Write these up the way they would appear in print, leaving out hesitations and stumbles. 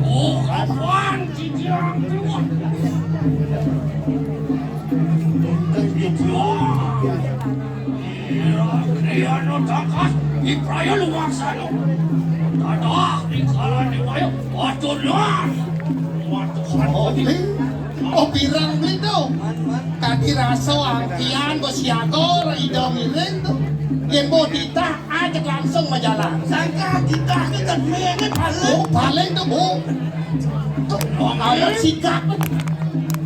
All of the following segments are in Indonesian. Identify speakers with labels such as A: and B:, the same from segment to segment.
A: Oh, kapan cicilan tuan? Kaya no takas, ipraya lumaksa no. Tadak, ikalan ni kayo, wato lang.
B: Oh pirang beli tuh. Tadi raso angkian bos siago idong iren tuh. Gembo kita ajak langsung majalan.
A: Sangka kita kan mene paling.
B: Oh paling tuh bu. Tuh awak sikap.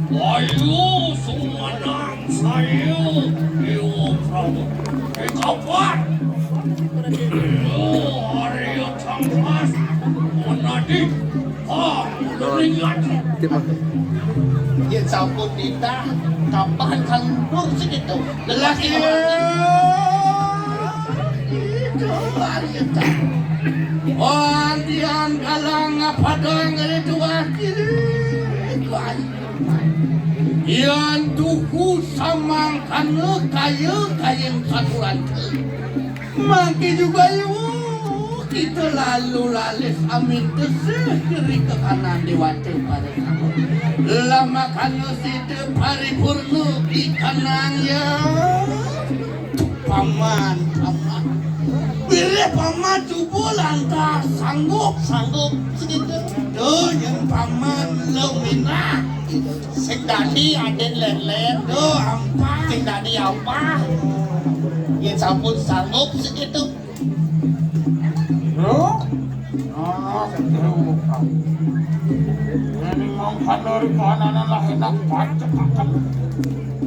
A: Ayo sumanang sayo, iyo prabu. Ikapan? Aryo tangkas, monadi, luringat.
B: Ya sampun kita kapan kan nur segitu.
A: Lelaki
B: Itu lari tak.
A: Andian galang padang itu akhir. Ian tuku samang kanu kayu kayang saturan. Mangki juga kita lalu lalis amin tesih kiri ke kanan diwate pada kamu. Lama kanu situ paripurnu di kanan ya. Paman. Pilih paman tubuh lantas sanggup
B: Segitu.
A: tuh yang paman lumina.
B: Sing dadi aden ler-ler.
A: Tuh ampa.
B: Sing dadi apa? Ya sampun sanggup segitu.
C: Bro, seterusnya. Ini menghanuri kanan lah hendak pacak-pacak.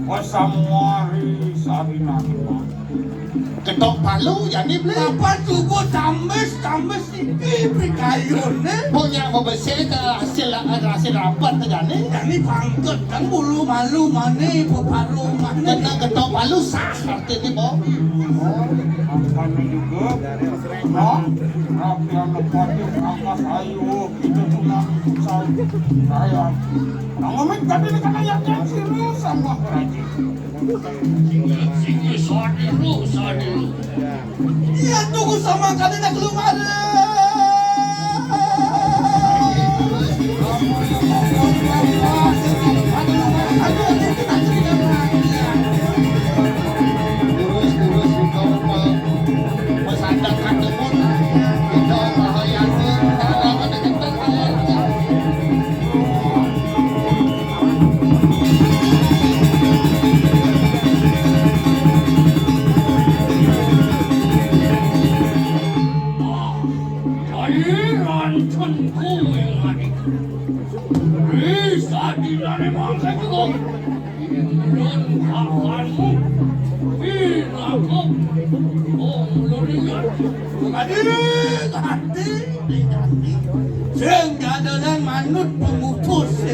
C: Wasamuari sabinani mah.
B: Ketok palu jadi beli.
A: Apa tubuh tambes ini berkayun
B: Punya membesar ke hasil rapat jadi.
A: Ini pangkat kan bulu malu mana pepalu mana.
B: Kena ketok palu sah artinya boh.
C: Angkanya juga, no, rapi anak pati angkas ayu, itu cuma saya. Ngomong tadi ini kan ayatnya serius sama Raji.
A: Sini sadiru. Iya tunggu sama kali nak keluar.
B: Terus itu pesantren ketemu itu bahaya kalau dengan
A: Cairan tentu yang ada. Bisa dilari mangsa juga. Dan kakanmu pinaku luringan. Hati. Sehingga dengan manut pemutus